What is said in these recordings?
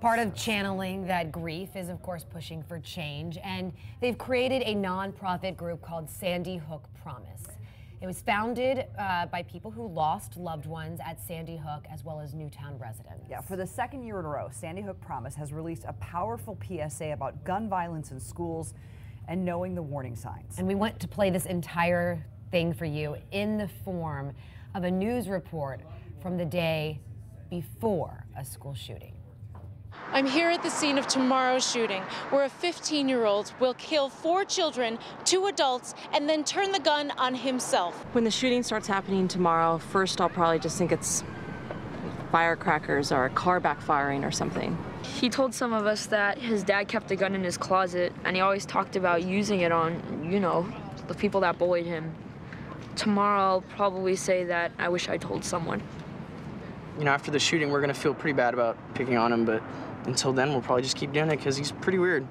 Part of channeling that grief is, of course, pushing for change, and they've created a nonprofit group called Sandy Hook Promise. It was founded by people who lost loved ones at Sandy Hook, as well as Newtown residents. Yeah, for the second year in a row, Sandy Hook Promise has released a powerful PSA about gun violence in schools and knowing the warning signs. And we want to play this entire thing for you in the form of a news report from the day before a school shooting. I'm here at the scene of tomorrow's shooting, where a 15-year-old will kill 4 children, 2 adults, and then turn the gun on himself. When the shooting starts happening tomorrow, first I'll probably just think it's firecrackers or a car backfiring or something. He told some of us that his dad kept a gun in his closet, and he always talked about using it on, you know, the people that bullied him. Tomorrow I'll probably say that I wish I told someone. You know, after the shooting, we're gonna feel pretty bad about picking on him, but until then, we'll probably just keep doing it because he's pretty weird.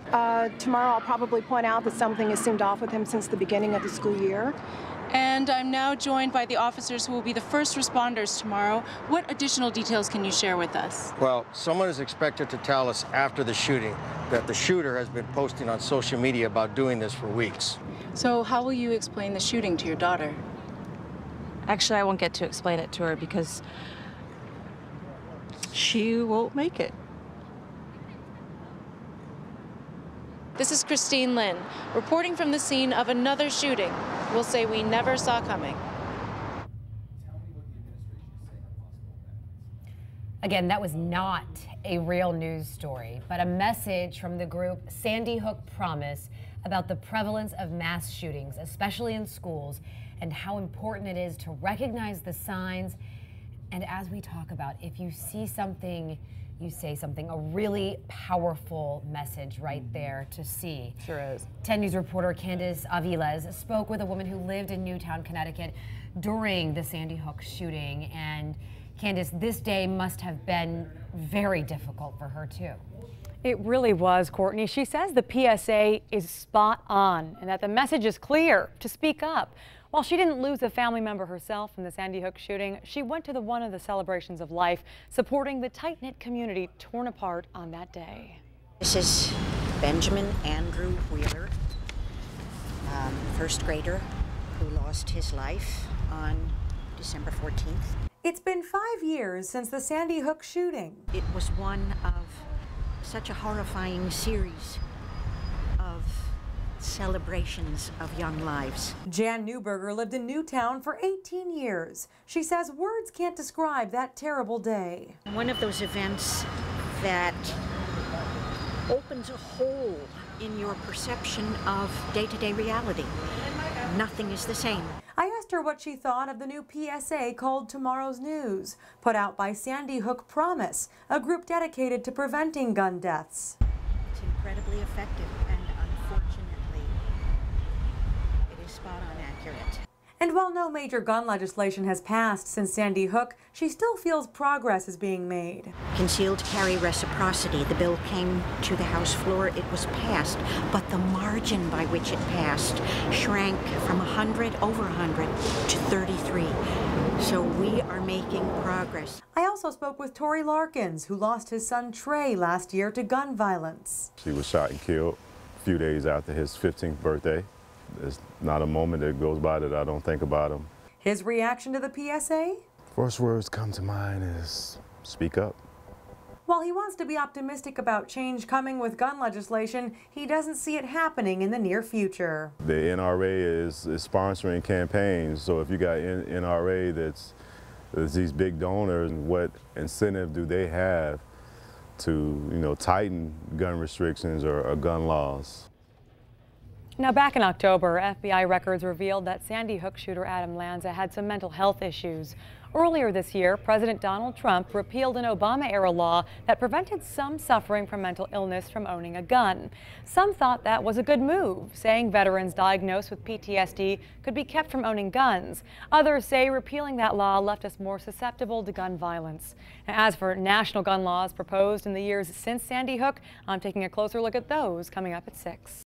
Tomorrow I'll probably point out that something has seemed off with him since the beginning of the school year. And I'm now joined by the officers who will be the first responders tomorrow. What additional details can you share with us? Well, someone is expected to tell us after the shooting that the shooter has been posting on social media about doing this for weeks. So how will you explain the shooting to your daughter? Actually, I won't get to explain it to her because she won't make it. This is Christine Lynn, reporting from the scene of another shooting we'll say we never saw coming. Again, that was not a real news story, but a message from the group Sandy Hook Promise about the prevalence of mass shootings, especially in schools, and how important it is to recognize the signs. And as we talk about, if you see something, you say something, a really powerful message right there to see. Sure is. 10 News reporter Candace Aviles spoke with a woman who lived in Newtown, Connecticut during the Sandy Hook shooting. And Candace, this day must have been very difficult for her too. It really was, Courtney. She says the PSA is spot on and that the message is clear to speak up. While she didn't lose a family member herself in the Sandy Hook shooting, she went to one of the celebrations of life, supporting the tight-knit community torn apart on that day. This is Benjamin Andrew Wheeler, first grader who lost his life on December 14th. It's been 5 years since the Sandy Hook shooting. It was one of such a horrifying series of celebrations of young lives. Jan Newberger lived in Newtown for 18 years. She says words can't describe that terrible day. One of those events that opens a hole in your perception of day-to-day reality. Nothing is the same. I asked her what she thought of the new PSA called Tomorrow's News, put out by Sandy Hook Promise, a group dedicated to preventing gun deaths. It's incredibly effective, and unfortunately, it is spot on accurate. And while no major gun legislation has passed since Sandy Hook, she still feels progress is being made. Concealed carry reciprocity. The bill came to the House floor. It was passed, but the margin by which it passed shrank from over 100 to 33. So we are making progress. I also spoke with Tory Larkins, who lost his son Trey last year to gun violence. He was shot and killed a few days after his 15th birthday. There's not a moment that goes by that I don't think about him. His reaction to the PSA? First words come to mind is speak up. While he wants to be optimistic about change coming with gun legislation, he doesn't see it happening in the near future. The NRA is sponsoring campaigns, so if you got NRA that's these big donors, what incentive do they have to, tighten gun restrictions or gun laws? Now, back in October, FBI records revealed that Sandy Hook shooter Adam Lanza had some mental health issues. Earlier this year, President Donald Trump repealed an Obama-era law that prevented some suffering from mental illness from owning a gun. Some thought that was a good move, saying veterans diagnosed with PTSD could be kept from owning guns. Others say repealing that law left us more susceptible to gun violence. Now, as for national gun laws proposed in the years since Sandy Hook, I'm taking a closer look at those coming up at 6.